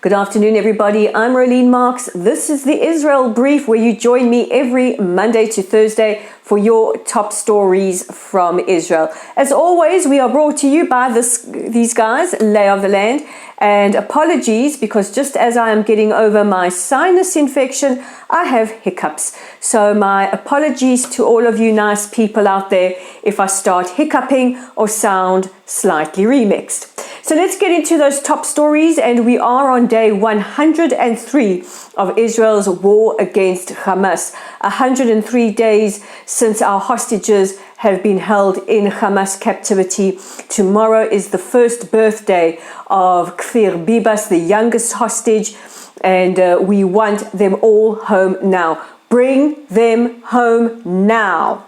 Good afternoon, everybody. I'm Rolene Marks. This is the Israel Brief, where you join me every Monday to Thursday for your top stories from Israel. As always, we are brought to you by these guys, Lay of the Land. And apologies, because just as I am getting over my sinus infection, I have hiccups. So my apologies to all of you nice people out there if I start hiccuping or sound slightly remixed. So let's get into those top stories, and we are on day 103 of Israel's war against Hamas. 103 days since our hostages have been held in Hamas captivity. Tomorrow is the first birthday of Kfir Bibas, the youngest hostage, and we want them all home now. Bring them home now.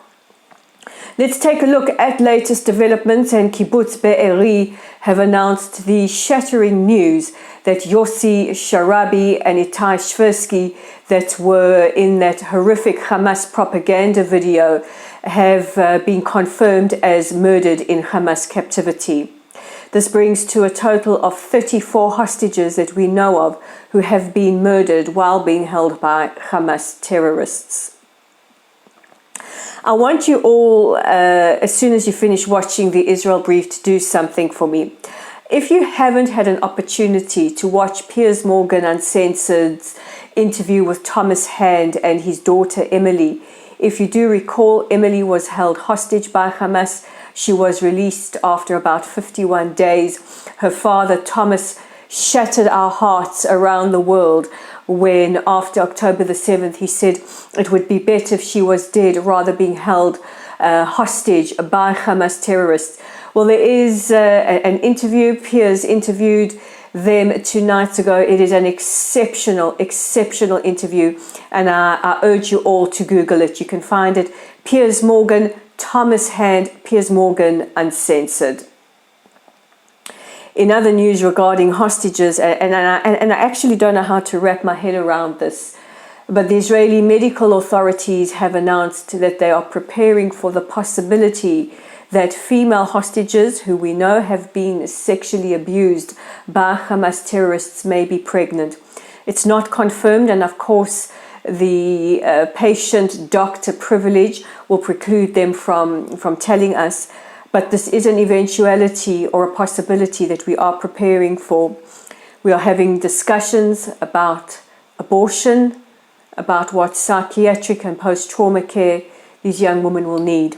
Let's take a look at latest developments, and Kibbutz Be'eri have announced the shattering news that Yossi Sharabi and Itai Shversky, that were in that horrific Hamas propaganda video, have been confirmed as murdered in Hamas captivity. This brings to a total of 34 hostages that we know of who have been murdered while being held by Hamas terrorists. I want you all, as soon as you finish watching the Israel Brief, to do something for me. If you haven't had an opportunity to watch Piers Morgan Uncensored's interview with Thomas Hand and his daughter Emily, if you do recall, Emily was held hostage by Hamas. She was released after about 51 days. Her father, Thomas, shattered our hearts around the world when, after October the 7th, he said it would be better if she was dead rather being held hostage by Hamas terrorists. Well, there is an interview. Piers interviewed them 2 nights ago. It is an exceptional interview, and I urge you all to Google it. You can find it. Piers Morgan, Thomas Hand, Piers Morgan Uncensored. In other news regarding hostages, and I actually don't know how to wrap my head around this, but the Israeli medical authorities have announced that they are preparing for the possibility that female hostages who we know have been sexually abused by Hamas terrorists may be pregnant. It's not confirmed, and of course the patient-doctor privilege will preclude them from telling us. But this is an eventuality or a possibility that we are preparing for. We are having discussions about abortion, about what psychiatric and post-trauma care these young women will need.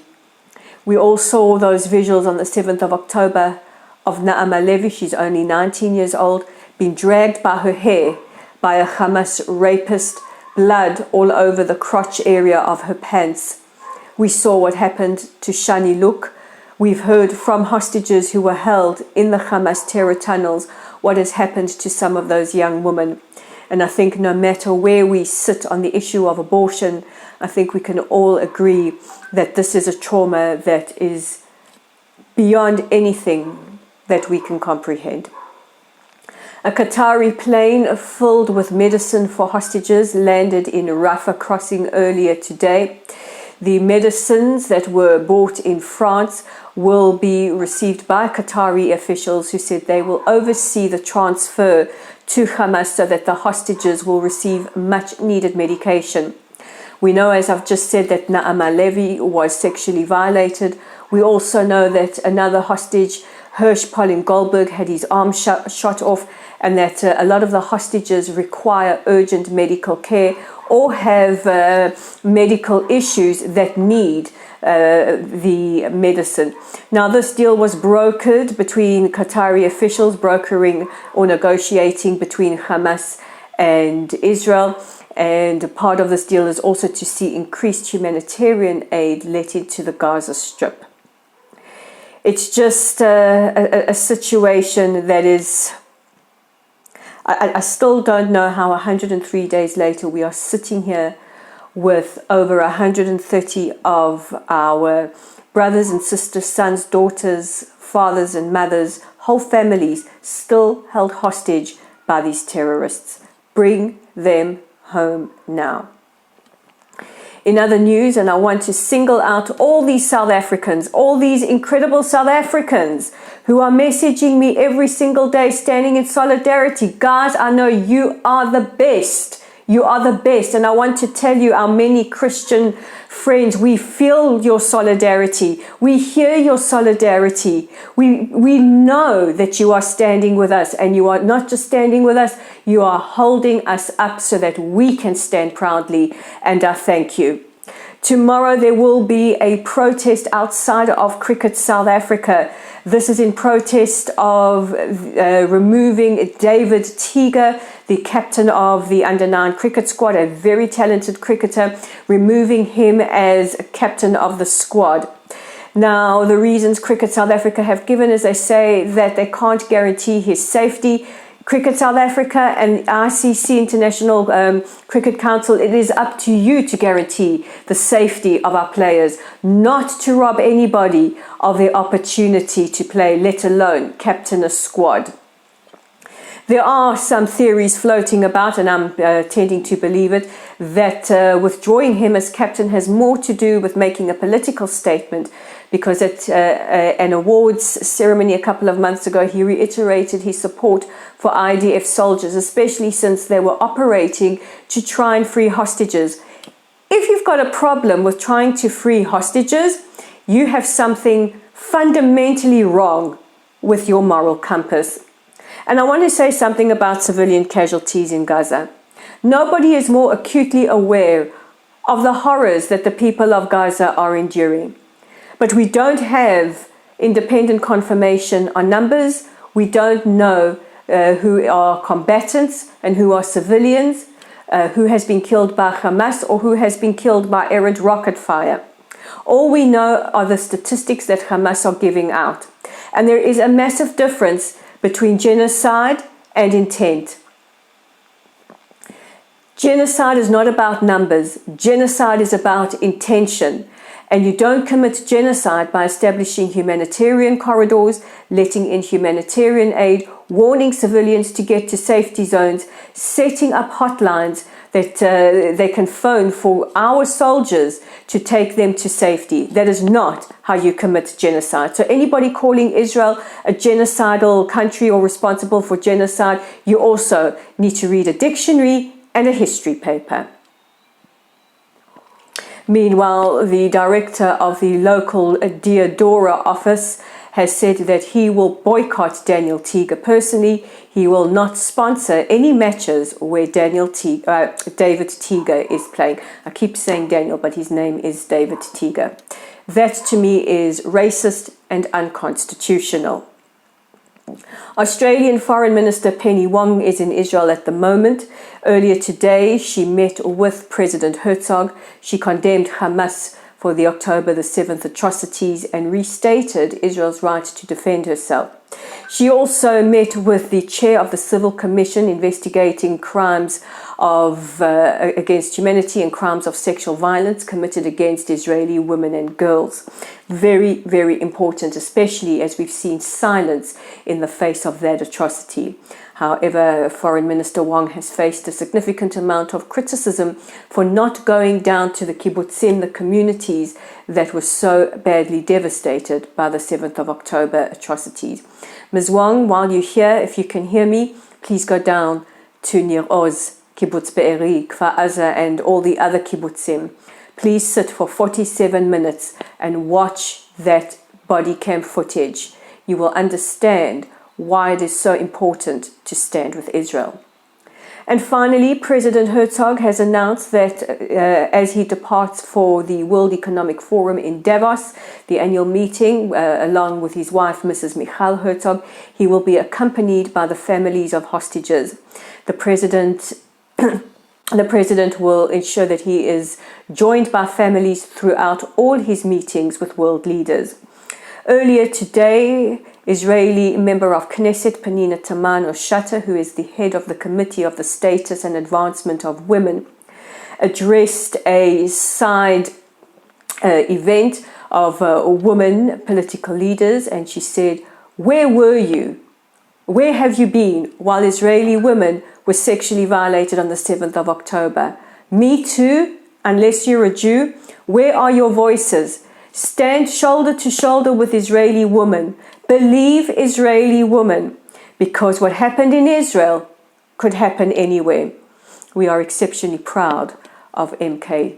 We all saw those visuals on the 7th of October of Naama Levi. She's only 19 years old, being dragged by her hair by a Hamas rapist, blood all over the crotch area of her pants. We saw what happened to Shani Luke. We've heard from hostages who were held in the Hamas terror tunnels what has happened to some of those young women. And I think no matter where we sit on the issue of abortion, I think we can all agree that this is a trauma that is beyond anything that we can comprehend. A Qatari plane filled with medicine for hostages landed in Rafah crossing earlier today. The medicines that were bought in France will be received by Qatari officials, who said they will oversee the transfer to Hamas so that the hostages will receive much needed medication. We know, as I've just said, that Naama Levi was sexually violated. We also know that another hostage, Hirsch Pauline Goldberg, had his arm shot off, and that a lot of the hostages require urgent medical care or have medical issues that need the medicine. Now, this deal was brokered between Qatari officials, brokering or negotiating between Hamas and Israel. And part of this deal is also to see increased humanitarian aid let into the Gaza Strip. It's just a situation that is... I still don't know how 103 days later we are sitting here with over 130 of our brothers and sisters, sons, daughters, fathers and mothers, whole families still held hostage by these terrorists. Bring them home now. In other news, and I want to single out all these South Africans, all these incredible South Africans who are messaging me every single day, standing in solidarity. Guys, I know you are the best. You are the best. And I want to tell you, our many Christian friends, we feel your solidarity. We hear your solidarity. We know that you are standing with us, and you are not just standing with us, you are holding us up so that we can stand proudly. And I thank you. Tomorrow there will be a protest outside of Cricket South Africa. This is in protest of removing David Teager, the captain of the under-9 cricket squad, a very talented cricketer, removing him as captain of the squad. Now, the reasons Cricket South Africa have given is they say that they can't guarantee his safety. Cricket South Africa and ICC, International Cricket Council, it is up to you to guarantee the safety of our players, not to rob anybody of their opportunity to play, let alone captain a squad. There are some theories floating about, and I'm tending to believe it, that withdrawing him as captain has more to do with making a political statement, because at an awards ceremony a couple of months ago, he reiterated his support for IDF soldiers, especially since they were operating to try and free hostages. If you've got a problem with trying to free hostages, you have something fundamentally wrong with your moral compass. And I want to say something about civilian casualties in Gaza. Nobody is more acutely aware of the horrors that the people of Gaza are enduring. But we don't have independent confirmation on numbers. We don't know who are combatants and who are civilians, who has been killed by Hamas or who has been killed by errant rocket fire. All we know are the statistics that Hamas are giving out. And there is a massive difference between genocide and intent. Genocide is not about numbers. Genocide is about intention. And you don't commit genocide by establishing humanitarian corridors, letting in humanitarian aid, warning civilians to get to safety zones, setting up hotlines that they can phone for our soldiers to take them to safety. That is not how you commit genocide. So anybody calling Israel a genocidal country or responsible for genocide, you also need to read a dictionary and a history paper. Meanwhile, the director of the local Diodora office has said that he will boycott Daniel Teager personally. He will not sponsor any matches where David Teager is playing. I keep saying Daniel, but his name is David Teager. That to me is racist and unconstitutional. Australian Foreign Minister Penny Wong is in Israel at the moment. Earlier today, she met with President Herzog. She condemned Hamas for the October the 7th atrocities and restated Israel's right to defend herself. She also met with the chair of the Civil Commission investigating crimes against humanity and crimes of sexual violence committed against Israeli women and girls. Very, very important, especially as we've seen silence in the face of that atrocity. However, Foreign Minister Wong has faced a significant amount of criticism for not going down to the kibbutzim, the communities that were so badly devastated by the 7th of October atrocities. Ms. Wong, while you're here, if you can hear me, please go down to Nir Oz, Kibbutz Be'eri, Kfar Aza, and all the other kibbutzim. Please sit for 47 minutes and watch that body cam footage. You will understand why it is so important to stand with Israel. And finally, President Herzog has announced that as he departs for the World Economic Forum in Davos, the annual meeting, along with his wife, Mrs. Michal Herzog, he will be accompanied by the families of hostages. The President will ensure that he is joined by families throughout all his meetings with world leaders. Earlier today, Israeli member of Knesset, Pnina Tamano-Shata, who is the head of the Committee of the Status and Advancement of Women, addressed a side event of women political leaders, and she said, "Where were you? Where have you been while Israeli women were sexually violated on the 7th of October? Me too, unless you're a Jew? Where are your voices? Stand shoulder to shoulder with Israeli women. Believe Israeli women, because what happened in Israel could happen anywhere. We are exceptionally proud of MK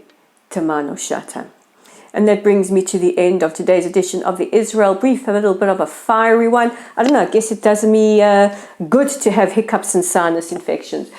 Tamano Shata. And that brings me to the end of today's edition of the Israel Brief, a little bit of a fiery one. I don't know, I guess it does me good to have hiccups and sinus infections.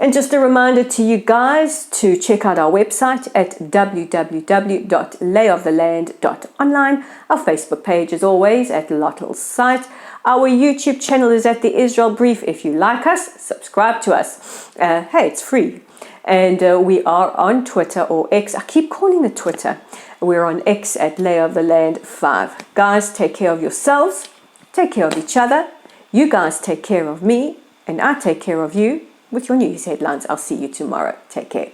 And just a reminder to you guys to check out our website at www.layoftheland.online. Our Facebook page, as always, at Lottle's site. Our YouTube channel is at the Israel Brief. If you like us, subscribe to us. Hey, it's free. And we are on Twitter or X. I keep calling it Twitter. We're on X at Lay of the Land 5. Guys, take care of yourselves. Take care of each other. You guys take care of me. And I take care of you with your news headlines. I'll see you tomorrow. Take care.